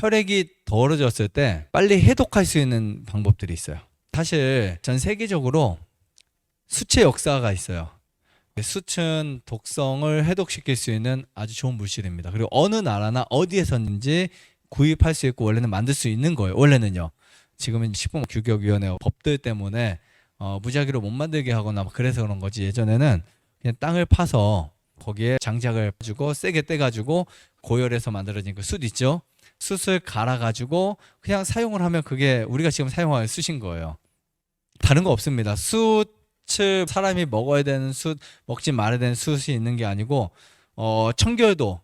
혈액이 더러워졌을 때 빨리 해독할 수 있는 방법들이 있어요. 사실 전 세계적으로 수치의 역사가 있어요. 수치는 독성을 해독시킬 수 있는 아주 좋은 물질입니다. 그리고 어느 나라나 어디에서든지 구입할 수 있고 원래는 만들 수 있는 거예요. 원래는요. 지금은 식품규격위원회 법들 때문에 무작위로 못 만들게 하거나 그래서 그런 거지. 예전에는 그냥 땅을 파서 거기에 장작을 가지고 세게 떼가지고 고열해서 만들어진 그 숯 있죠. 숯을 갈아가지고 그냥 사용을 하면 그게 우리가 지금 사용하는 숯인 거예요. 다른 거 없습니다. 숯을 사람이 먹어야 되는 숯, 먹지 말아야 되는 숯이 있는 게 아니고 청결도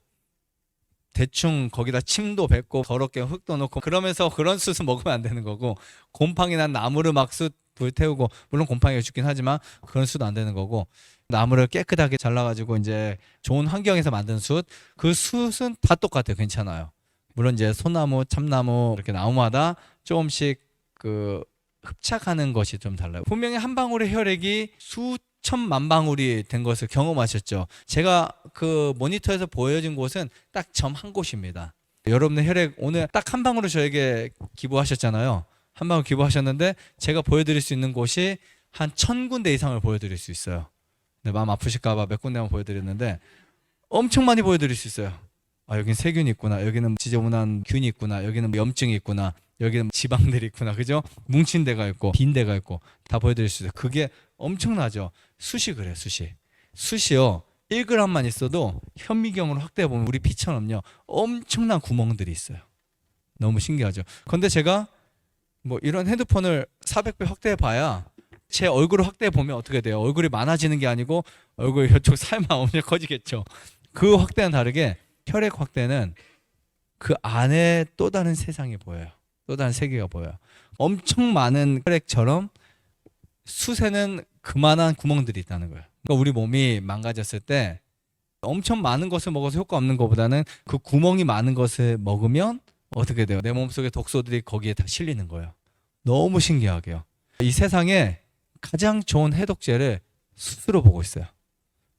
대충 거기다 침도 뱉고 더럽게 흙도 넣고 그러면서 그런 숯은 먹으면 안 되는 거고, 곰팡이나 나무를 막 숯 불태우고, 물론 곰팡이가 죽긴 하지만 그런 숯 안 되는 거고, 나무를 깨끗하게 잘라가지고 이제 좋은 환경에서 만든 숯, 그 숯은 다 똑같아요. 괜찮아요. 물론 이제 소나무, 참나무 이렇게 나무마다 조금씩 그 흡착하는 것이 좀 달라요. 분명히 한 방울의 혈액이 수천만 방울이 된 것을 경험하셨죠. 제가 그 모니터에서 보여진 곳은 딱 점 한 곳입니다. 여러분의 혈액 오늘 딱 한 방울을 저에게 기부하셨잖아요. 한 방울 기부하셨는데 제가 보여드릴 수 있는 곳이 한 1000군데 이상을 보여드릴 수 있어요. 네, 마음 아프실까봐 몇 군데만 보여드렸는데 엄청 많이 보여드릴 수 있어요. 아, 여기는 세균이 있구나, 여기는 지저분한 균이 있구나, 여기는 염증이 있구나, 여기는 지방들이 있구나, 그죠? 뭉친 데가 있고 빈 데가 있고 다 보여드릴 수 있어요. 그게 엄청나죠. 숱이 그래요. 숱이요 1g만 있어도 현미경으로 확대해보면 우리 피처럼요 엄청난 구멍들이 있어요. 너무 신기하죠. 그런데 제가 뭐 이런 핸드폰을 400배 확대해봐야 제 얼굴을 확대해보면 어떻게 돼요? 얼굴이 많아지는 게 아니고 얼굴 이쪽 살만 엄청 커지겠죠. 그 확대는 다르게 혈액 확대는 그 안에 또 다른 세상이 보여요. 또 다른 세계가 보여요. 엄청 많은 혈액처럼 숯에는 그만한 구멍들이 있다는 거예요. 그러니까 우리 몸이 망가졌을 때 엄청 많은 것을 먹어서 효과 없는 것보다는 그 구멍이 많은 것을 먹으면 어떻게 돼요? 내 몸속에 독소들이 거기에 다 실리는 거예요. 너무 신기하게요. 이 세상에 가장 좋은 해독제를 숯으로 보고 있어요.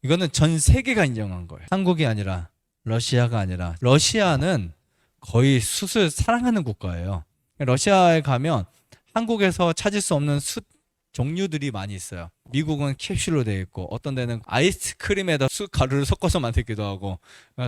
이거는 전 세계가 인정한 거예요. 한국이 아니라 러시아가 아니라, 러시아는 거의 숯을 사랑하는 국가예요. 러시아에 가면 한국에서 찾을 수 없는 숯 종류들이 많이 있어요. 미국은 캡슐로 되어 있고 어떤 데는 아이스크림에다 숯 가루를 섞어서 만들기도 하고,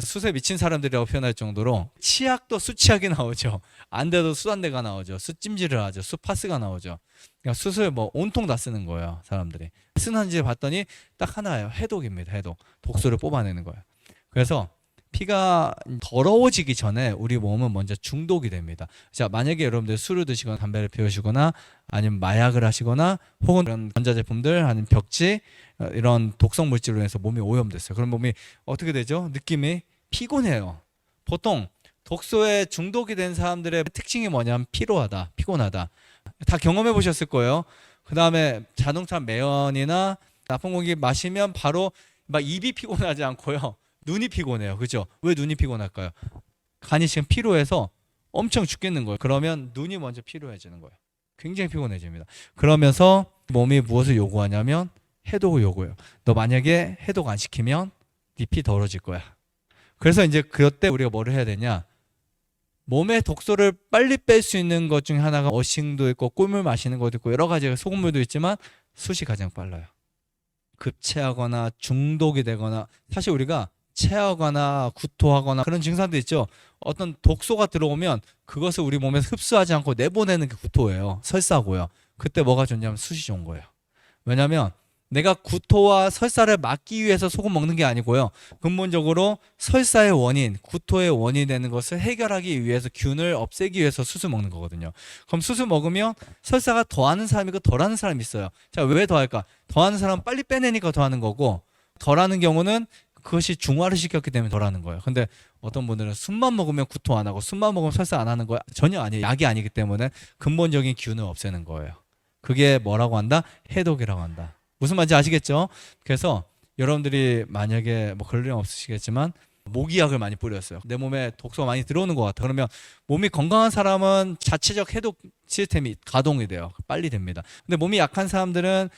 숯에 미친 사람들이라고 표현할 정도로 치약도 숯치약이 나오죠. 안 돼도 숯 한 대가 나오죠. 숯찜질을 하죠. 숯파스가 나오죠. 그러니까 숯을 뭐 온통 다 쓰는 거예요. 사람들이 쓰는지 봤더니 딱 하나예요. 해독입니다. 해독. 독소를 뽑아내는 거예요. 그래서 피가 더러워지기 전에 우리 몸은 먼저 중독이 됩니다. 자, 만약에 여러분들 술을 드시거나 담배를 피우시거나 아니면 마약을 하시거나 혹은 이런 전자제품들 아니면 벽지 이런 독성 물질로 인해서 몸이 오염됐어요. 그럼 몸이 어떻게 되죠? 느낌이 피곤해요. 보통 독소에 중독이 된 사람들의 특징이 뭐냐면 피로하다, 피곤하다. 다 경험해 보셨을 거예요. 그 다음에 자동차 매연이나 나쁜 공기 마시면 바로 막 입이 피곤하지 않고요. 눈이 피곤해요. 그죠? 왜 눈이 피곤할까요? 간이 지금 피로해서 엄청 죽겠는 거예요. 그러면 눈이 먼저 피로해지는 거예요. 굉장히 피곤해집니다. 그러면서 몸이 무엇을 요구하냐면 해독을 요구해요. 너 만약에 해독 안 시키면 네 피 더러질 거야. 그래서 이제 그때 우리가 뭐를 해야 되냐? 몸의 독소를 빨리 뺄 수 있는 것 중에 하나가 어싱도 있고 꿀물 마시는 것도 있고 여러 가지 소금물도 있지만 숯이 가장 빨라요. 급체하거나 중독이 되거나, 사실 우리가 체하거나 구토하거나 그런 증상도 있죠. 어떤 독소가 들어오면 그것을 우리 몸에서 흡수하지 않고 내보내는 게 구토예요. 설사고요. 그때 뭐가 좋냐면 숯이 좋은 거예요. 왜냐하면 내가 구토와 설사를 막기 위해서 소금 먹는 게 아니고요. 근본적으로 설사의 원인, 구토의 원인이 되는 것을 해결하기 위해서, 균을 없애기 위해서 숯을 먹는 거거든요. 그럼 숯을 먹으면 설사가 더하는 사람이 있고 덜하는 사람이 있어요. 자, 왜 더할까? 더하는 사람은 빨리 빼내니까 더하는 거고, 덜하는 경우는 그것이 중화를 시켰기 때문에 덜하는 거예요. 근데 어떤 분들은 숯만 먹으면 구토 안 하고 숯만 먹으면 설사 안 하는 거야. 전혀 아니에요. 약이 아니기 때문에 근본적인 균을 없애는 거예요. 그게 뭐라고 한다? 해독이라고 한다. 무슨 말인지 아시겠죠? 그래서 여러분들이 만약에 뭐 그럴 일 없으시겠지만 모기약을 많이 뿌렸어요. 내 몸에 독소가 많이 들어오는 것 같아. 그러면 몸이 건강한 사람은 자체적 해독 시스템이 가동이 돼요. 빨리 됩니다. 근데 몸이 약한 사람들은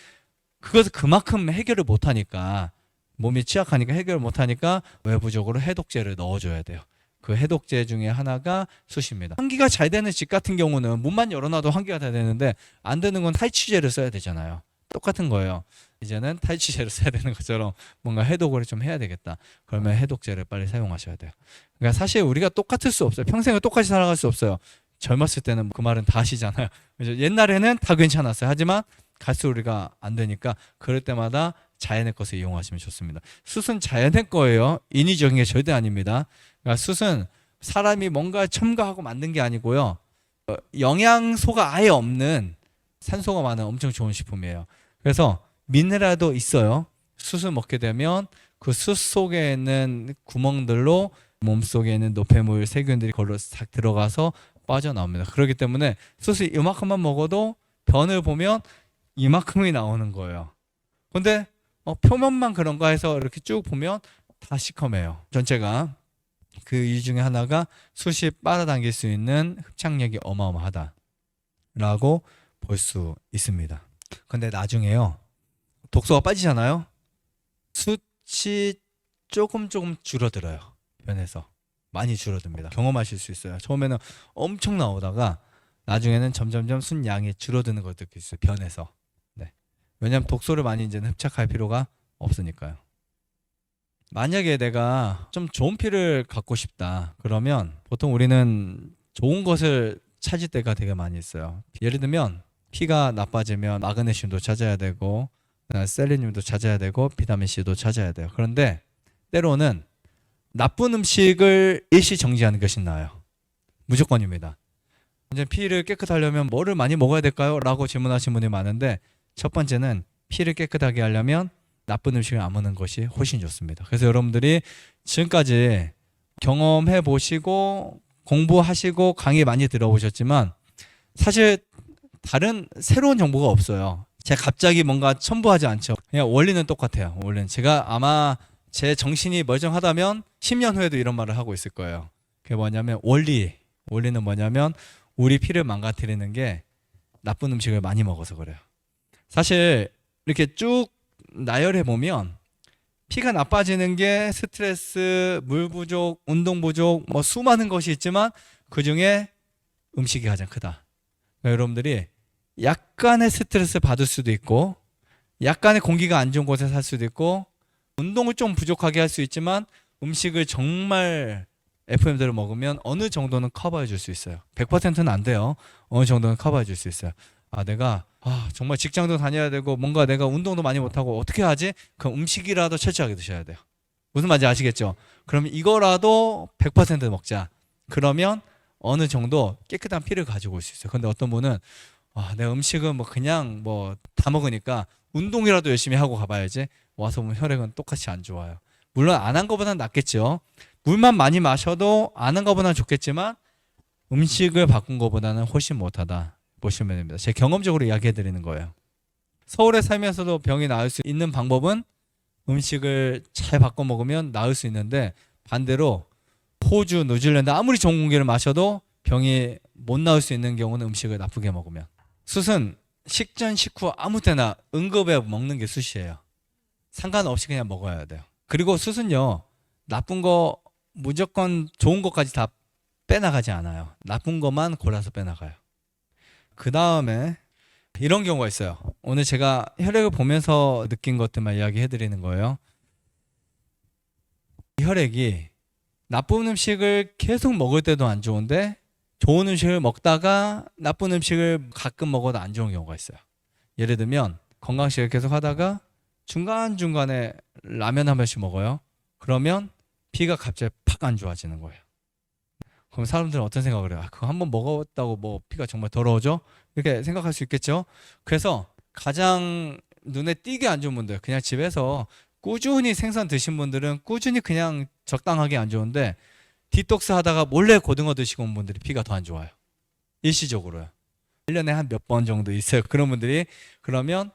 그것을 그만큼 해결을 못하니까, 몸이 취약하니까 해결을 못하니까 외부적으로 해독제를 넣어줘야 돼요. 그 해독제 중에 하나가 숯입니다. 환기가 잘 되는 집 같은 경우는 문만 열어놔도 환기가 다 되는데 안 되는 건 탈취제를 써야 되잖아요. 똑같은 거예요. 이제는 탈취제를 써야 되는 것처럼 뭔가 해독을 좀 해야 되겠다. 그러면 해독제를 빨리 사용하셔야 돼요. 그러니까 사실 우리가 똑같을 수 없어요. 평생을 똑같이 살아갈 수 없어요. 젊었을 때는 그 말은 다 하시잖아요. 옛날에는 다 괜찮았어요. 하지만 갈수록 우리가 안 되니까 그럴 때마다 자연의 것을 이용하시면 좋습니다. 숯은 자연의 거예요. 인위적인 게 절대 아닙니다. 그러니까 숯은 사람이 뭔가 첨가하고 만든 게 아니고요. 영양소가 아예 없는 산소가 많은 엄청 좋은 식품이에요. 그래서 미네랄도 있어요. 숯을 먹게 되면 그 숯 속에 있는 구멍들로 몸속에 있는 노폐물, 세균들이 걸로 싹 들어가서 빠져나옵니다. 그렇기 때문에 숯을 이만큼만 먹어도 변을 보면 이만큼이 나오는 거예요. 근데 표면만 그런가 해서 이렇게 쭉 보면 다 시커매요. 전체가. 그 이유 중에 하나가 숯이 빨아당길 수 있는 흡착력이 어마어마하다라고 볼 수 있습니다. 근데 나중에요. 독소가 빠지잖아요. 숯이 조금 줄어들어요. 변해서. 많이 줄어듭니다. 경험하실 수 있어요. 처음에는 엄청 나오다가 나중에는 점점점 숯 양이 줄어드는 걸 느낄 수 있어요. 변해서. 네. 왜냐하면 독소를 많이 이제는 흡착할 필요가 없으니까요. 만약에 내가 좀 좋은 피를 갖고 싶다. 그러면 보통 우리는 좋은 것을 찾을 때가 되게 많이 있어요. 예를 들면 피가 나빠지면 마그네슘도 찾아야 되고 셀레늄도 찾아야 되고 비타민C도 찾아야 돼요. 그런데 때로는 나쁜 음식을 일시 정지하는 것이 나아요. 무조건입니다. 이제 피를 깨끗하려면 뭐를 많이 먹어야 될까요? 라고 질문하시는 분이 많은데 첫 번째는 피를 깨끗하게 하려면 나쁜 음식을 안 먹는 것이 훨씬 좋습니다. 그래서 여러분들이 지금까지 경험해 보시고 공부하시고 강의 많이 들어보셨지만 사실 다른 새로운 정보가 없어요. 제가 갑자기 뭔가 첨부하지 않죠. 그냥 원리는 똑같아요. 원리는 제가 아마 제 정신이 멀쩡하다면 10년 후에도 이런 말을 하고 있을 거예요. 그게 뭐냐면 원리는 뭐냐면 우리 피를 망가뜨리는 게 나쁜 음식을 많이 먹어서 그래요. 사실 이렇게 쭉 나열해 보면 피가 나빠지는 게 스트레스, 물 부족, 운동 부족, 뭐 수많은 것이 있지만 그 중에 음식이 가장 크다. 그러니까 여러분들이 약간의 스트레스 받을 수도 있고 약간의 공기가 안 좋은 곳에 살 수도 있고 운동을 좀 부족하게 할 수 있지만 음식을 정말 FM대로 먹으면 어느 정도는 커버해 줄 수 있어요. 100%는 안 돼요. 어느 정도는 커버해 줄 수 있어요. 내가 정말 직장도 다녀야 되고 뭔가 내가 운동도 많이 못하고 어떻게 하지? 그럼 음식이라도 철저하게 드셔야 돼요. 무슨 말인지 아시겠죠? 그럼 이거라도 100% 먹자. 그러면 어느 정도 깨끗한 피를 가지고 올 수 있어요. 근데 어떤 분은 내가 음식은 뭐 그냥 뭐 다 먹으니까 운동이라도 열심히 하고 가봐야지. 와서 보면 혈액은 똑같이 안 좋아요. 물론 안 한 것보다는 낫겠죠. 물만 많이 마셔도 안 한 것보다는 좋겠지만 음식을 바꾼 것보다는 훨씬 못하다 보시면 됩니다. 제 경험적으로 이야기해 드리는 거예요. 서울에 살면서도 병이 나을 수 있는 방법은 음식을 잘 바꿔 먹으면 나을 수 있는데 반대로 호주, 뉴질랜드 아무리 좋은 공기를 마셔도 병이 못 나을 수 있는 경우는 음식을 나쁘게 먹으면. 숯은 식전, 식후 아무 때나 응급에 먹는 게 숯이에요. 상관없이 그냥 먹어야 돼요. 그리고 숯은요, 나쁜 거 무조건 좋은 것까지 다 빼나가지 않아요. 나쁜 것만 골라서 빼나가요. 그 다음에 이런 경우가 있어요. 오늘 제가 혈액을 보면서 느낀 것들만 이야기해 드리는 거예요. 혈액이 나쁜 음식을 계속 먹을 때도 안 좋은데 좋은 음식을 먹다가 나쁜 음식을 가끔 먹어도 안 좋은 경우가 있어요. 예를 들면 건강식을 계속 하다가 중간중간에 라면 한 번씩 먹어요. 그러면 피가 갑자기 팍 안 좋아지는 거예요. 그럼 사람들은 어떤 생각을 해요? 그거 한번 먹었다고 뭐 피가 정말 더러워져? 이렇게 생각할 수 있겠죠? 그래서 가장 눈에 띄게 안 좋은 분들, 그냥 집에서 꾸준히 생선 드신 분들은 꾸준히 그냥 적당하게 안 좋은데 디톡스 하다가 몰래 고등어 드시고 온 분들이 피가 더 안 좋아요. 일시적으로요. 1년에 한 몇 번 정도 있어요. 그런 분들이. 그러면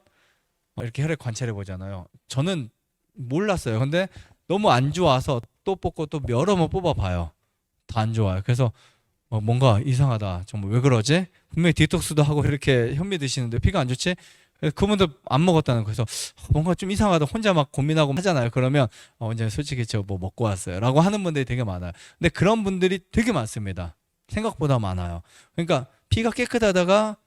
이렇게 혈액 관찰해 보잖아요. 저는 몰랐어요. 근데 너무 안 좋아서 또 뽑고 또 여러 번 뽑아봐요. 다 안 좋아요. 그래서 뭔가 이상하다. 정말 왜 그러지? 분명히 디톡스도 하고 이렇게 현미 드시는데 피가 안 좋지? 그래서 그분도 안 먹었다는 거예요. 그래서 뭔가 좀 이상하다. 혼자 막 고민하고 하잖아요. 그러면 이제 솔직히 저 뭐 먹고 왔어요. 라고 하는 분들이 되게 많아요. 근데 그런 분들이 되게 많습니다. 생각보다 많아요. 그러니까 피가 깨끗하다가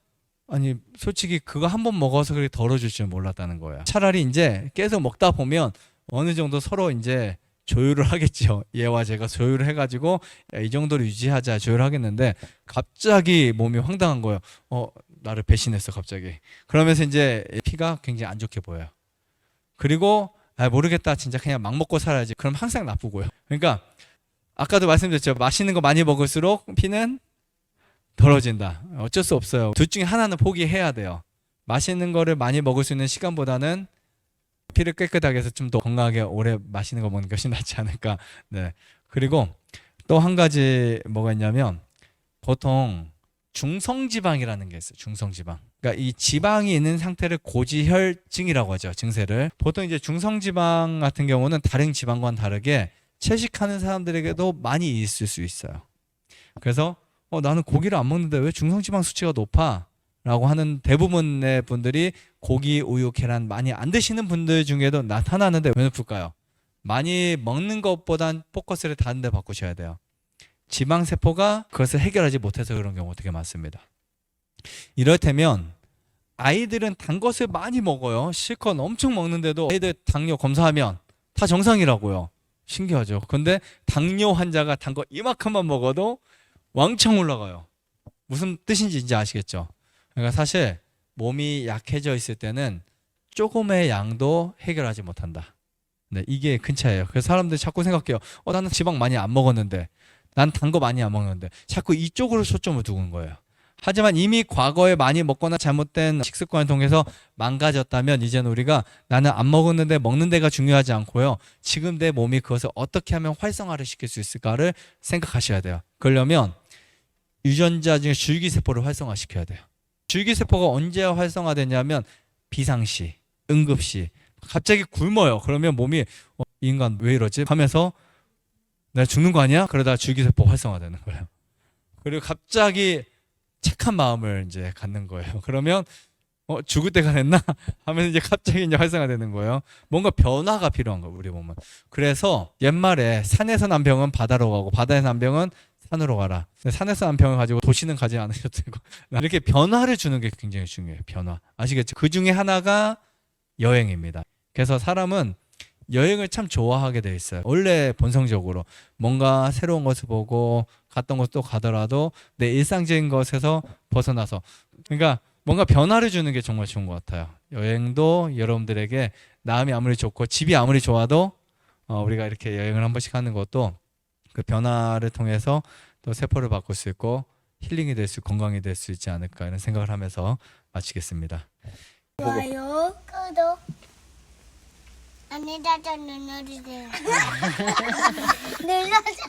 아니 솔직히 그거 한 번 먹어서 그렇게 덜어줄 줄 몰랐다는 거예요. 차라리 이제 계속 먹다 보면 어느 정도 서로 이제 조율을 하겠죠. 얘와 제가 조율을 해가지고 야, 이 정도로 유지하자 조율을 하겠는데 갑자기 몸이 황당한 거예요. 나를 배신했어 갑자기. 그러면서 이제 피가 굉장히 안 좋게 보여요. 그리고 모르겠다 진짜 그냥 막 먹고 살아야지. 그럼 항상 나쁘고요. 그러니까 아까도 말씀드렸죠. 맛있는 거 많이 먹을수록 피는 덜어진다. 어쩔 수 없어요. 둘 중에 하나는 포기해야 돼요. 맛있는 거를 많이 먹을 수 있는 시간보다는 피를 깨끗하게 해서 좀 더 건강하게 오래 맛있는 거 먹는 것이 낫지 않을까. 네. 그리고 또 한 가지 뭐가 있냐면 보통 중성지방이라는 게 있어요. 중성지방. 그러니까 이 지방이 있는 상태를 고지혈증이라고 하죠. 증세를. 보통 이제 중성지방 같은 경우는 다른 지방과는 다르게 채식하는 사람들에게도 많이 있을 수 있어요. 그래서 나는 고기를 안 먹는데 왜 중성지방 수치가 높아? 라고 하는 대부분의 분들이 고기, 우유, 계란 많이 안 드시는 분들 중에도 나타나는데 왜 높을까요? 많이 먹는 것보단 포커스를 다른 데 바꾸셔야 돼요. 지방세포가 그것을 해결하지 못해서 그런 경우가 되게 많습니다. 이렇다면 아이들은 단 것을 많이 먹어요. 실컷 엄청 먹는데도 아이들 당뇨 검사하면 다 정상이라고요. 신기하죠. 근데 당뇨 환자가 단 거 이만큼만 먹어도 왕창 올라가요. 무슨 뜻인지 이제 아시겠죠? 그러니까 사실 몸이 약해져 있을 때는 조금의 양도 해결하지 못한다. 네, 이게 큰 차이예요. 그래서 사람들이 자꾸 생각해요. 나는 지방 많이 안 먹었는데, 난 단 거 많이 안 먹는데, 자꾸 이쪽으로 초점을 두는 거예요. 하지만 이미 과거에 많이 먹거나 잘못된 식습관을 통해서 망가졌다면 이제는 우리가 나는 안 먹었는데 먹는 데가 중요하지 않고요. 지금 내 몸이 그것을 어떻게 하면 활성화를 시킬 수 있을까를 생각하셔야 돼요. 그러려면 유전자 중에 줄기세포를 활성화시켜야 돼요. 줄기세포가 언제 활성화되냐면 비상시, 응급시. 갑자기 굶어요. 그러면 몸이 이 인간 왜 이러지? 하면서 내가 죽는 거 아니야? 그러다가 줄기세포 활성화되는 거예요. 그리고 갑자기 착한 마음을 이제 갖는 거예요. 그러면 죽을 때가 됐나? 하면 이제 갑자기 이제 활성화되는 거예요. 뭔가 변화가 필요한 거예요, 우리 몸은. 그래서 옛말에 산에서 난 병은 바다로 가고 바다에서 난 병은 산으로 가라. 산에서 난 병을 가지고 도시는 가지 않으셔도 되고 이렇게 변화를 주는 게 굉장히 중요해요. 변화. 아시겠죠? 그 중에 하나가 여행입니다. 그래서 사람은 여행을 참 좋아하게 돼 있어요. 원래 본성적으로 뭔가 새로운 것을 보고 갔던 곳도 가더라도 내 일상적인 것에서 벗어나서 그러니까 뭔가 변화를 주는 게 정말 좋은 것 같아요. 여행도 여러분들에게 마음이 아무리 좋고 집이 아무리 좋아도 우리가 이렇게 여행을 한 번씩 하는 것도 그 변화를 통해서 또 세포를 바꿀 수 있고 힐링이 될 수, 건강이 될 수 있지 않을까 이런 생각을 하면서 마치겠습니다. 좋아요, 구독, 안내자전 눌러주세요. 눌러주세요.